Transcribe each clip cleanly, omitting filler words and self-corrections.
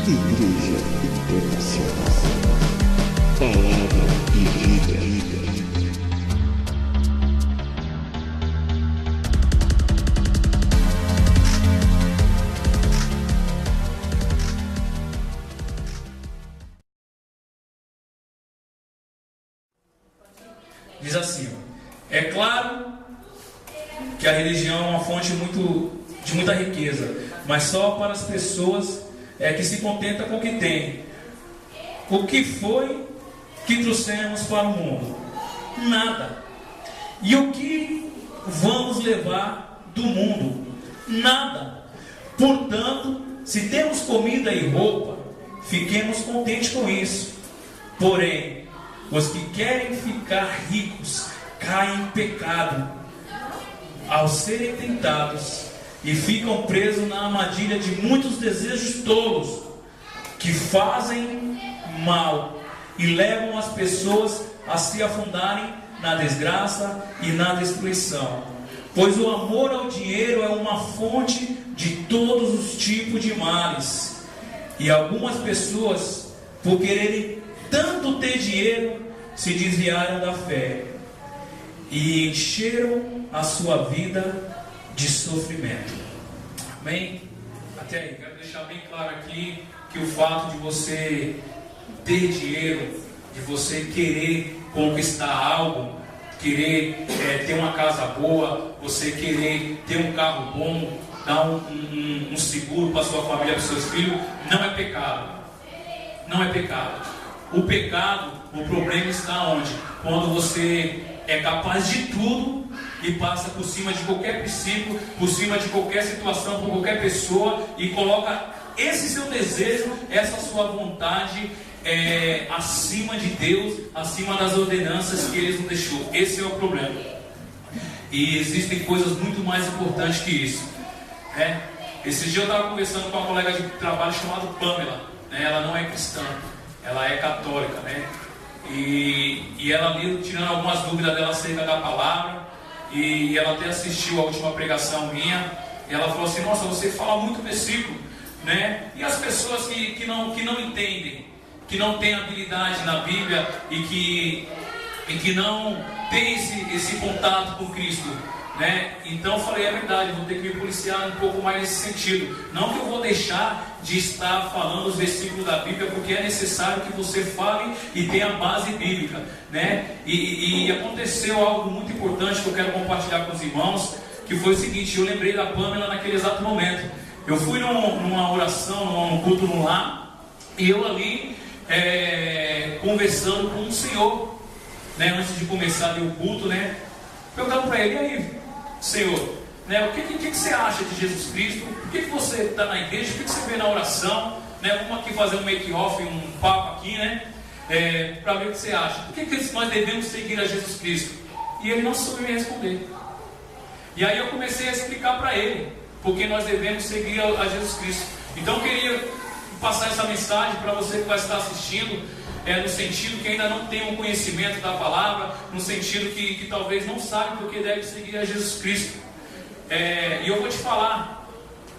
Igreja Internacional. Palavra e vida. Diz assim: é claro que a religião é uma fonte de muita riqueza, mas só para as pessoas que se contentam com o que tem. O que foi que trouxemos para o mundo? Nada. E o que vamos levar do mundo? Nada. Portanto, se temos comida e roupa, fiquemos contentes com isso. Porém, os que querem ficar ricos caem em pecado ao serem tentados e ficam presos na armadilha de muitos desejos tolos que fazem mal e levam as pessoas a se afundarem na desgraça e na destruição. Pois o amor ao dinheiro é uma fonte de todos os tipos de males. E algumas pessoas, por quererem tanto ter dinheiro, se desviaram da fé e encheram a sua vida de sofrimento. Amém? Até aí, quero deixar bem claro aqui que o fato de você ter dinheiro, de você querer conquistar algo, querer ter uma casa boa, você querer ter um carro bom, dar um seguro para sua família, para os seus filhos, não é pecado. Não é pecado. O pecado, o problema está onde? Quando você é capaz de tudo e passa por cima de qualquer princípio, por cima de qualquer situação, por qualquer pessoa e coloca esse seu desejo, essa sua vontade acima de Deus, acima das ordenanças que Ele nos deixou. Esse é o problema. E existem coisas muito mais importantes que isso. Esse dia eu estava conversando com uma colega de trabalho chamada Pamela. Ela não é cristã, ela é católica, E ela ali tirando algumas dúvidas dela acerca da palavra. E ela até assistiu a última pregação minha. E ela falou assim: nossa, você fala muito versículo, E as pessoas que não entendem, que não têm habilidade na Bíblia e que não têm esse contato com Cristo, Então eu falei: é verdade, vou ter que me policiar um pouco mais nesse sentido. Não que eu vou deixar de estar falando os versículos da Bíblia, porque é necessário que você fale e tenha base bíblica, E aconteceu algo muito importante que eu quero compartilhar com os irmãos, que foi o seguinte: eu lembrei da Pamela naquele exato momento. Eu fui numa oração, num culto no lar, e eu ali conversando com um senhor, antes de começar ali o culto, perguntando para ele: e aí, Senhor, o que você acha de Jesus Cristo? Por que você está na igreja? O que você vê na oração? Vamos aqui fazer um make-off, um papo aqui, para ver o que você acha. Por que nós devemos seguir a Jesus Cristo? E ele não soube me responder. E aí eu comecei a explicar para ele porque nós devemos seguir a Jesus Cristo. Então eu queria passar essa mensagem para você que vai estar assistindo, no sentido que ainda não tem um conhecimento da palavra, no sentido que talvez não sabe porque deve seguir a Jesus Cristo. E eu vou te falar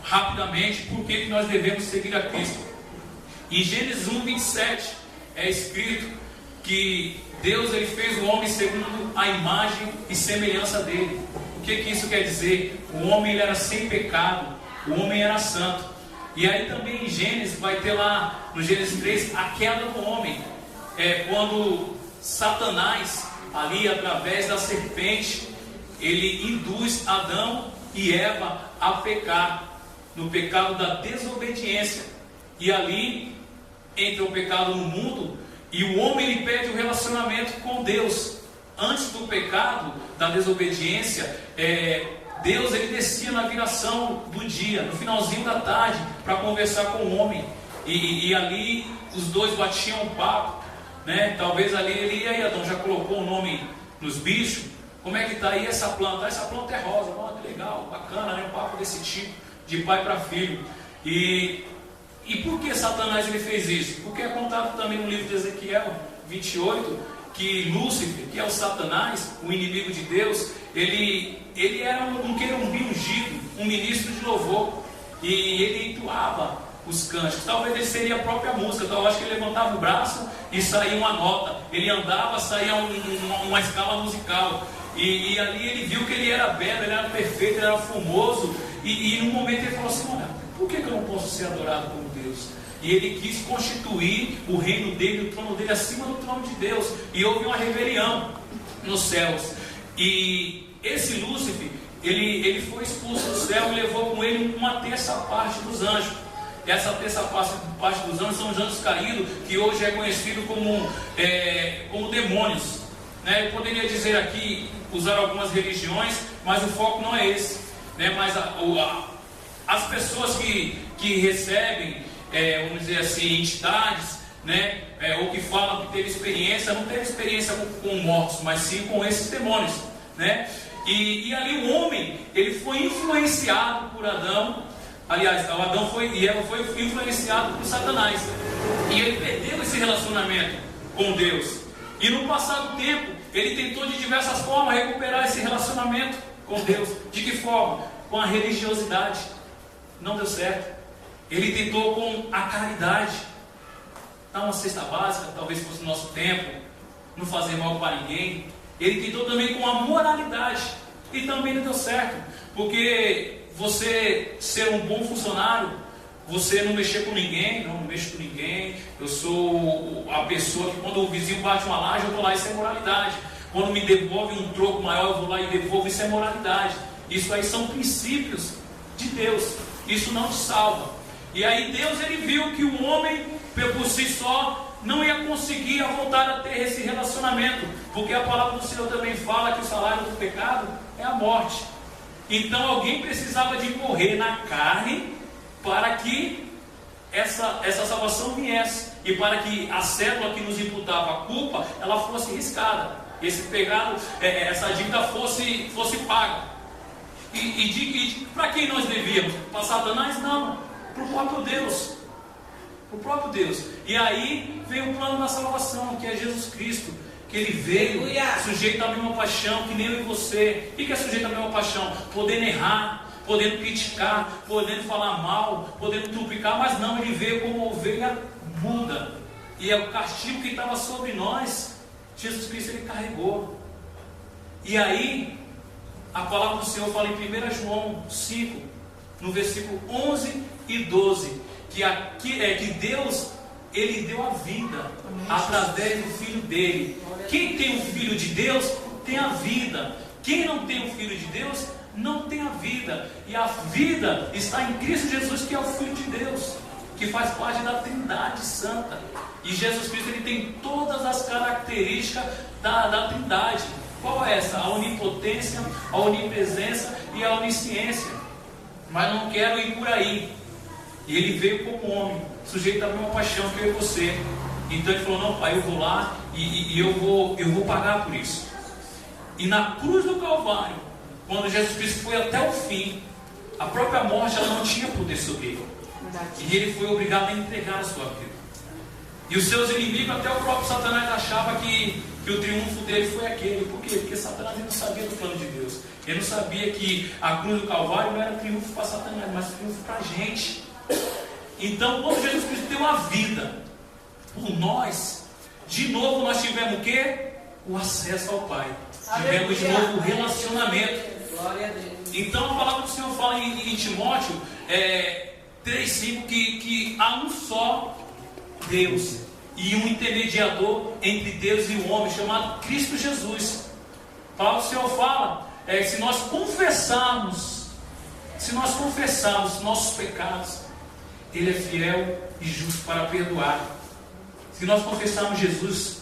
rapidamente por que nós devemos seguir a Cristo. Em Gênesis 1:27 é escrito que Deus ele fez o homem segundo a imagem e semelhança dele. O que isso quer dizer? O homem ele era sem pecado, o homem era santo. E aí também em Gênesis vai ter lá no Gênesis 3 a queda do homem. Quando Satanás ali através da serpente ele induz Adão e Eva a pecar, no pecado da desobediência. E ali entra o pecado no mundo e o homem ele perde o relacionamento com Deus. Antes do pecado, da desobediência, Deus ele descia na viração do dia, no finalzinho da tarde, para conversar com o homem. E ali os dois batiam um papo, Talvez ali ele: e aí, Adão, já colocou o nome nos bichos? Como é que está aí essa planta? Essa planta é rosa. Que legal, bacana, Um papo desse tipo, de pai para filho. E por que Satanás ele fez isso? Porque é contado também no livro de Ezequiel 28, que Lúcifer, que é o Satanás, o inimigo de Deus, ele era um querubim ungido, um ministro de louvor. E ele entoava os cânticos. Talvez ele seria a própria música. Então eu acho que ele levantava o braço e saía uma nota. Ele andava, saía uma escala musical. E ali ele viu que ele era belo, ele era perfeito, ele era formoso. E num momento ele falou assim: olha, por que eu não posso ser adorado como Deus? E ele quis constituir o reino dele, o trono dele acima do trono de Deus. E houve uma rebelião nos céus. E esse Lúcifer, ele foi expulso do céu e levou com ele uma terça parte dos anjos. E essa terça parte dos anjos são os anjos caídos, que hoje é conhecido como demônios. Eu poderia dizer aqui, usar algumas religiões, mas o foco não é esse. Mas as pessoas que recebem, vamos dizer assim, entidades, ou que falam que teve experiência, não teve experiência com mortos, mas sim com esses demônios. E ali o homem, ele foi influenciado por Adão. Aliás, Adão e Eva foi influenciado por Satanás. E ele perdeu esse relacionamento com Deus. E no passado tempo, ele tentou de diversas formas recuperar esse relacionamento com Deus. De que forma? Com a religiosidade. Não deu certo. Ele tentou com a caridade. Dar uma cesta básica, talvez fosse no nosso tempo. Não fazer mal para ninguém. Ele tentou também com a moralidade. E também não deu certo. Porque você ser um bom funcionário, você não mexer com ninguém, não mexo com ninguém, eu sou a pessoa que quando o vizinho bate uma laje, eu vou lá, isso é moralidade. Quando me devolve um troco maior, eu vou lá e devolvo, isso é moralidade. Isso aí são princípios de Deus, isso não te salva. E aí Deus, ele viu que o homem, por si só, não ia conseguir voltar a ter esse relacionamento, porque a palavra do Senhor também fala que o salário do pecado é a morte. Então alguém precisava de morrer na carne para que essa salvação viesse e para que a cédula que nos imputava a culpa, ela fosse riscada, esse pecado, essa dívida fosse paga. E para quem nós devíamos? Para Satanás? Não, para o próprio Deus. O próprio Deus. E aí veio o plano da salvação, que é Jesus Cristo. Que ele veio sujeito à mesma paixão que nem eu e você. O que é sujeito à mesma paixão? Podendo errar, podendo criticar, podendo falar mal, podendo trupicar, mas não, ele veio como ovelha muda. E é o castigo que estava sobre nós, Jesus Cristo, ele carregou. E aí a palavra do Senhor fala em 1 João 5, no versículo 11 e 12, que Deus, ele deu a vida através do Filho dele. Quem tem o Filho de Deus tem a vida. Quem não tem o Filho de Deus não tem a vida. E a vida está em Cristo Jesus, que é o Filho de Deus, que faz parte da Trindade Santa. E Jesus Cristo, ele tem todas as características da Trindade. Qual é essa? A onipotência, a onipresença e a onisciência. Mas não quero ir por aí. E ele veio como homem, sujeito à mesma paixão que eu e você. Então ele falou: não, pai, eu vou lá e eu vou pagar por isso. E na cruz do Calvário, quando Jesus Cristo foi até o fim, a própria morte, ela não tinha poder sobre ele. E ele foi obrigado a entregar a sua vida. E os seus inimigos, até o próprio Satanás, achava que o triunfo dele foi aquele. Por quê? Porque Satanás não sabia do plano de Deus. Ele não sabia que a cruz do Calvário não era triunfo para Satanás, mas triunfo para a gente. Então, quando Jesus Cristo deu a vida por nós, de novo nós tivemos o quê? O acesso ao Pai. Tivemos de novo o relacionamento. Glória a Deus. Então a palavra do Senhor fala em Timóteo 3,5 que há um só Deus e um intermediador entre Deus e o homem, chamado Cristo Jesus. A palavra do Senhor fala, se nós confessarmos nossos pecados, Ele é fiel e justo para perdoar. Se nós confessarmos Jesus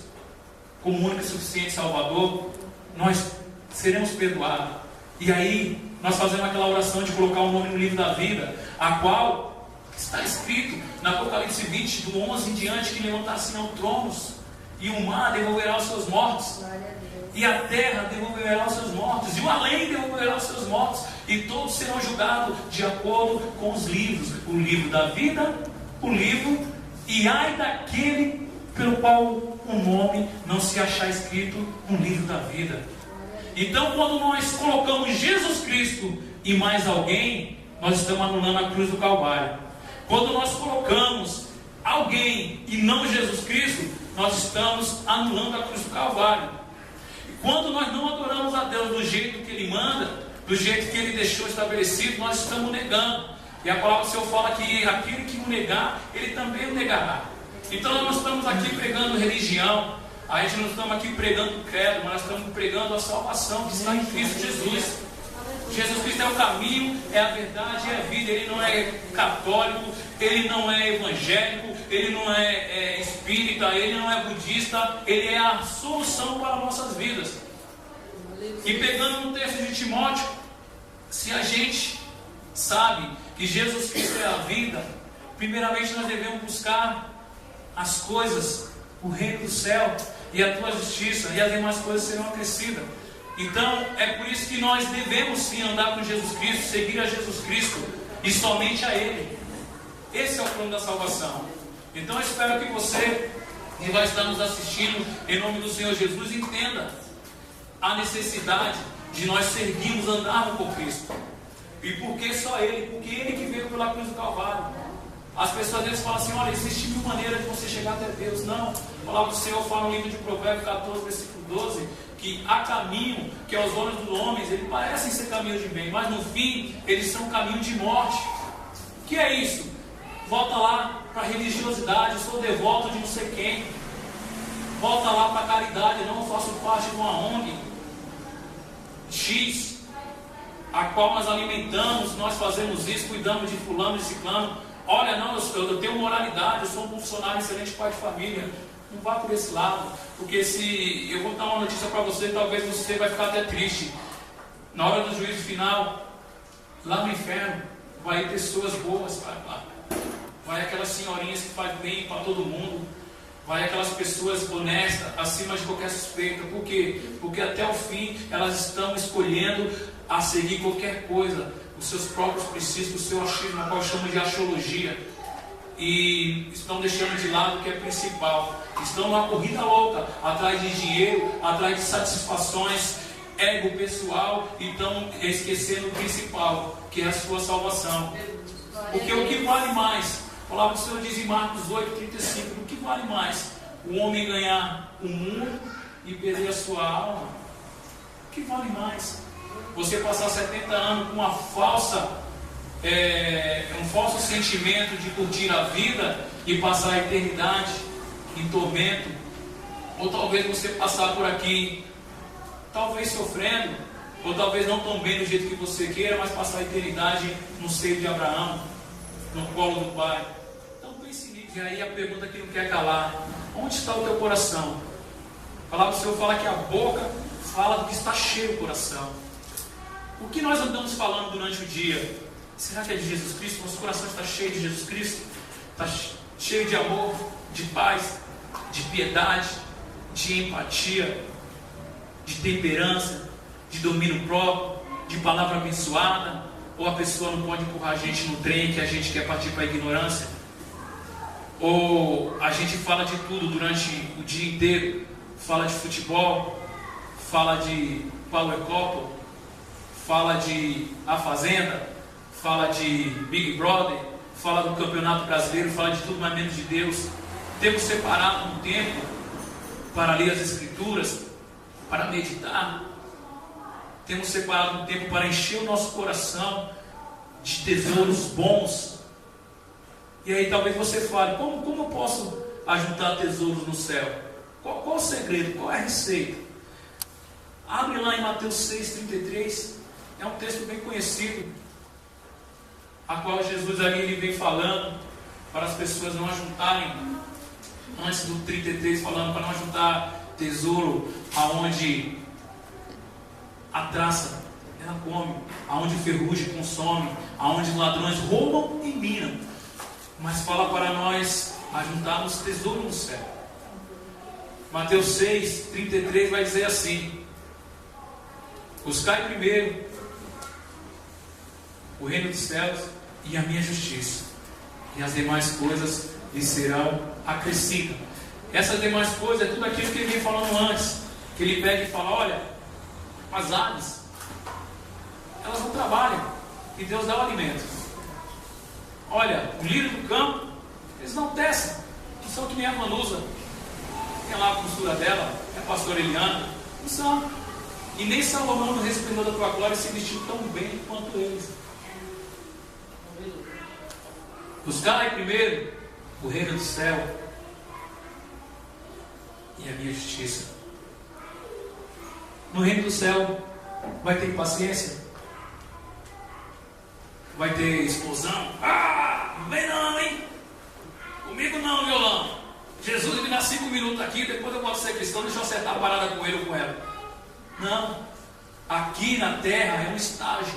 como único e suficiente Salvador, nós seremos perdoados. E aí nós fazemos aquela oração de colocar o nome no livro da vida, a qual está escrito na Apocalipse 20, do 11 em diante, que levantar-se-ão tronos, e o mar devolverá os seus mortos, e a terra devolverá os seus mortos, e o além devolverá os seus mortos, e todos serão julgados de acordo com os livros, o livro da vida, o livro, e ai daquele pelo qual o nome não se achar escrito no livro da vida. Então, quando nós colocamos Jesus Cristo e mais alguém, nós estamos anulando a cruz do Calvário. Quando nós colocamos alguém e não Jesus Cristo, nós estamos anulando a cruz do Calvário. E quando nós não adoramos a Deus do jeito que Ele manda, do jeito que Ele deixou estabelecido, nós estamos negando. E a palavra do Senhor fala que aquele que o negar, Ele também o negará. Então nós não estamos aqui pregando religião, a gente não estamos aqui pregando credo, mas nós estamos pregando a salvação que está em Cristo Jesus. Jesus Cristo é o caminho, é a verdade, é a vida. Ele não é católico, Ele não é evangélico, Ele não é espírita, Ele não é budista. Ele é a solução para nossas vidas. E pegando no texto de Timóteo, se a gente sabe que Jesus Cristo é a vida, primeiramente nós devemos buscar as coisas, o reino do céu e a tua justiça, e as demais coisas serão acrescidas. Então é por isso que nós devemos sim andar com Jesus Cristo, seguir a Jesus Cristo e somente a Ele. Esse é o plano da salvação. Então eu espero que você que vai estar nos assistindo, em nome do Senhor Jesus, entenda a necessidade de nós seguirmos, andarmos com Cristo. E por que só Ele? Porque Ele que veio pela cruz do Calvário. As pessoas às vezes falam assim: olha, existe mil maneiras de você chegar até Deus. Não, a palavra do Senhor fala no livro de Provérbios 14, versículo 12, que há caminho que aos olhos dos homens eles parecem ser caminhos de bem, mas no fim eles são caminho de morte. O que é isso? Volta lá para a religiosidade: eu sou devoto de não sei quem. Volta lá para a caridade: não, eu faço parte de uma ONG X, a qual nós alimentamos, nós fazemos isso, cuidamos de fulano, de ciclano. Olha, não, eu tenho moralidade, eu sou um funcionário, excelente pai de família. Não vá por esse lado, porque se eu vou dar uma notícia para você, talvez você vai ficar até triste. Na hora do juízo final, lá no inferno, vai ter pessoas boas, vai aquelas senhorinhas que fazem bem para todo mundo, vai aquelas pessoas honestas, acima de qualquer suspeita. Por quê? Porque até o fim elas estão escolhendo a seguir qualquer coisa, os seus próprios princípios, o seu achismo, a qual chamam de axiologia, e estão deixando de lado o que é principal. Estão numa corrida louca, atrás de dinheiro, atrás de satisfações ego pessoal, e estão esquecendo o principal, que é a sua salvação. Porque o que vale mais? A palavra do Senhor diz em Marcos 8,35: o que vale mais? O homem ganhar o mundo e perder a sua alma? O que vale mais? Você passar 70 anos com uma um falso sentimento de curtir a vida e passar a eternidade em tormento? Ou talvez você passar por aqui, talvez sofrendo, ou talvez não tão bem do jeito que você queira, mas passar a eternidade no seio de Abraão, no colo do Pai. Então pense nisso. E aí a pergunta que não quer calar: onde está o teu coração? A palavra do Senhor fala que a boca fala do que está cheio o coração. O que nós andamos falando durante o dia? Será que é de Jesus Cristo? Nosso coração está cheio de Jesus Cristo? Está cheio de amor, de paz, de piedade, de empatia, de temperança, de domínio próprio, de palavra abençoada? Ou a pessoa não pode empurrar a gente no trem que a gente quer partir para a ignorância? Ou a gente fala de tudo durante o dia inteiro? Fala de futebol, fala de Power Couple, fala de A Fazenda, fala de Big Brother, fala do Campeonato Brasileiro, fala de tudo, mas menos de Deus. Temos separado um tempo para ler as Escrituras, para meditar. Temos separado um tempo para encher o nosso coração de tesouros bons. E aí talvez você fale: como eu posso ajuntar tesouros no céu? Qual o segredo? Qual é a receita? Abre lá em Mateus 6,33. É um texto bem conhecido, a qual Jesus ali ele vem falando para as pessoas não ajuntarem, antes do 33, falando para não ajuntar tesouro aonde a traça ela come, aonde ferrugem consome, aonde os ladrões roubam e minam, mas fala para nós ajuntarmos tesouro no céu. Mateus 6,33 vai dizer assim: buscai primeiro o reino dos céus e a minha justiça, e as demais coisas lhe serão acrescidas. Essas demais coisas é tudo aquilo que ele vem falando antes, que ele pega e fala: olha, as aves, elas não trabalham, e Deus dá o alimento. Olha, o lírio do campo, eles não tecem, não são que nem a Vanusa, tem lá a costura dela, é a pastora Eliana, não são. E nem Salomão, no resplendor da tua glória, se vestiu tão bem quanto eles. Buscai primeiro o reino do céu e a minha justiça. No reino do céu vai ter paciência, vai ter explosão. Ah, não vem não, hein? Comigo não, violão. Jesus me dá 5 minutos aqui, depois eu posso ser cristão, deixa eu acertar a parada com ele ou com ela. Não, aqui na terra é um estágio.